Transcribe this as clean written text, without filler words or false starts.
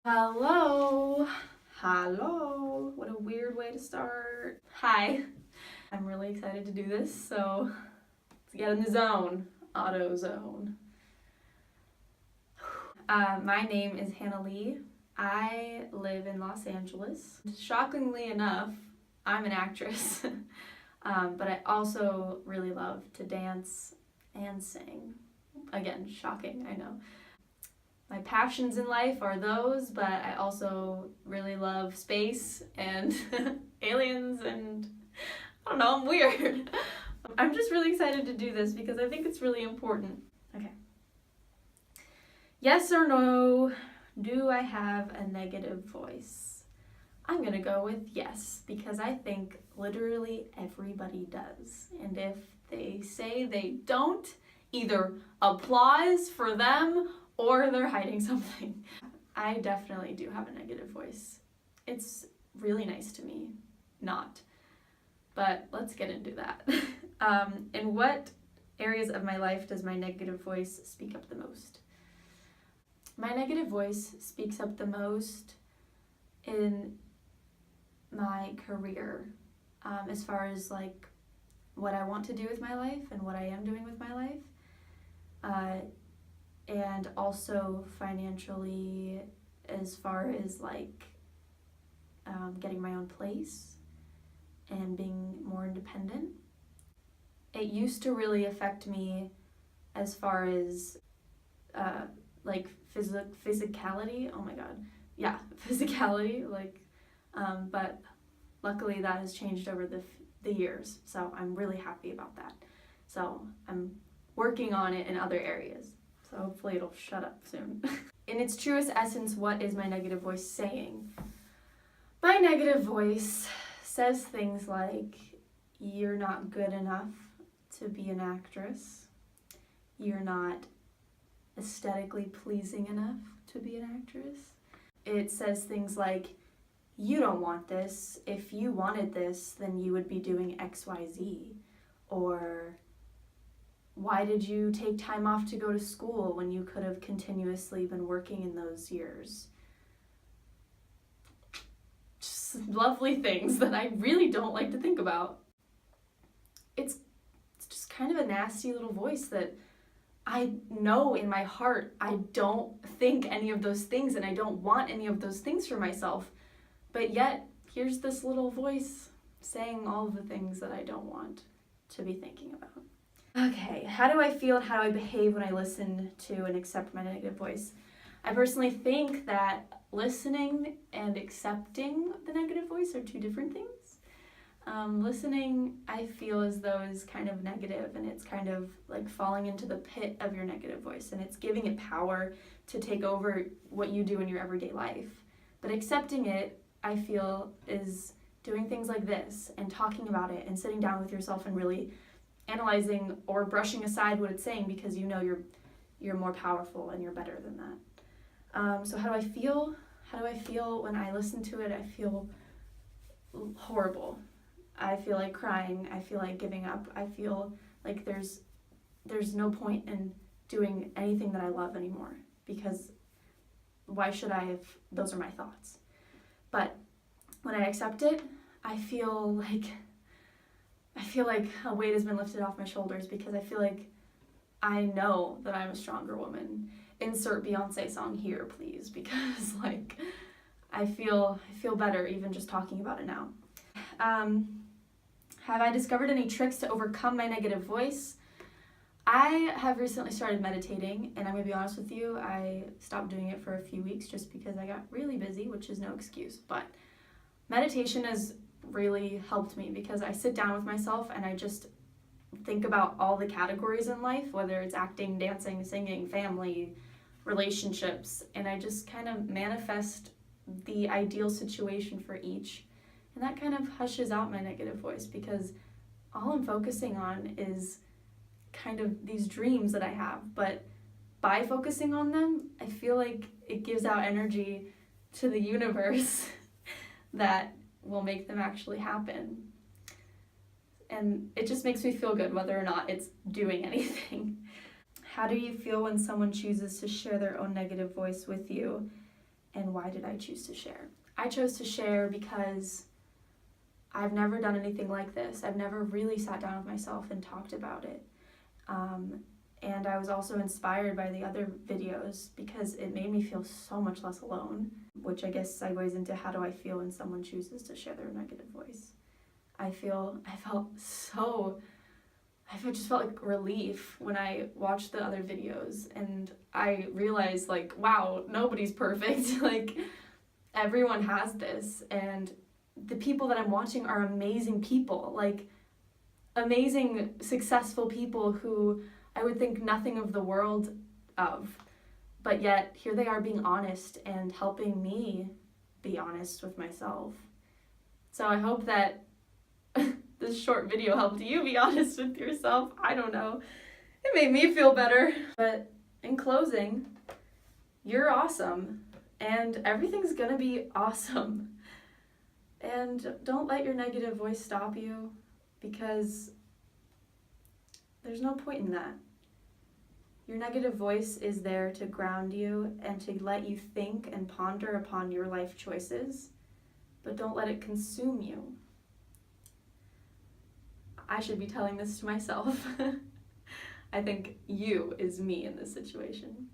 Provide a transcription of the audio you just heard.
Hello. Hello. What a weird way to start. Hi. I'm really excited to do this, so let's get in the zone. Auto zone. My name is Leigh. I live in Los Angeles. Shockingly enough, I'm an actress, but I also really love to dance and sing. Again, shocking, I know. My passions in life are those, but I also really love space and aliens and I don't know, I'm weird. I'm just really excited to do this because I think it's really important. Okay. Yes or no, do I have a negative voice? I'm gonna go with yes, because I think literally everybody does. And if they say they don't, either applause for them or they're hiding something. I definitely do have a negative voice. It's really nice to me not. But let's get into that. In what areas of my life does my negative voice speak up the most? My negative voice speaks up the most in my career, as far as like what I want to do with my life and what I am doing with my life. And also financially, as far as like getting my own place and being more independent. It used to really affect me as far as like physicality. Oh my god, yeah, physicality. Like, but luckily that has changed over the years, so I'm really happy about that. So I'm working on it in other areas. So hopefully it'll shut up soon. In its truest essence, what is my negative voice saying? My negative voice says things like, you're not good enough to be an actress. You're not aesthetically pleasing enough to be an actress. It says things like, you don't want this. If you wanted this, then you would be doing XYZ. Or, why did you take time off to go to school when you could have continuously been working in those years? Just lovely things that I really don't like to think about. It's just kind of a nasty little voice that I know in my heart I don't think any of those things and I don't want any of those things for myself. But yet, here's this little voice saying all of the things that I don't want to be thinking about. Okay, how do I feel and how do I behave when I listen to and accept my negative voice? I personally think that listening and accepting the negative voice are two different things. Listening, I feel as though is kind of negative and it's kind of like falling into the pit of your negative voice and it's giving it power to take over what you do in your everyday life. But accepting it, I feel, is doing things like this and talking about it and sitting down with yourself and really analyzing or brushing aside what it's saying because you know you're more powerful and you're better than that. So how do I feel? How do I feel when I listen to it? I feel horrible. I feel like crying. I feel like giving up. I feel like there's no point in doing anything that I love anymore because why should I if those are my thoughts? But when I accept it, I feel like a weight has been lifted off my shoulders because I feel like I know that I'm a stronger woman. Insert Beyonce song here, please, because like I feel better even just talking about it now. Have I discovered any tricks to overcome my negative voice? I have recently started meditating, and I'm gonna be honest with you, I stopped doing it for a few weeks just because I got really busy, which is no excuse, but meditation has really helped me because I sit down with myself and I just think about all the categories in life, whether it's acting, dancing, singing, family, relationships, and I just kind of manifest the ideal situation for each. And that kind of hushes out my negative voice because all I'm focusing on is kind of these dreams that I have. But by focusing on them, I feel like it gives out energy to the universe that will make them actually happen. And it just makes me feel good whether or not it's doing anything. How do you feel when someone chooses to share their own negative voice with you And why did I choose to share? I chose to share because I've never done anything like this. I've never really sat down with myself and talked about it. And I was also inspired by the other videos because it made me feel so much less alone, which I guess segues into how do I feel when someone chooses to share their negative voice. I just felt like relief when I watched the other videos, and I realized, like, wow, nobody's perfect. Like, everyone has this, and the people that I'm watching are amazing people, like amazing, successful people who I would think nothing of the world of. But yet, here they are being honest and helping me be honest with myself. So I hope that this short video helped you be honest with yourself. I don't know. It made me feel better. But in closing, you're awesome, and everything's gonna be awesome. And don't let your negative voice stop you, because there's no point in that. Your negative voice is there to ground you and to let you think and ponder upon your life choices, but don't let it consume you. I should be telling this to myself. I think you is me in this situation.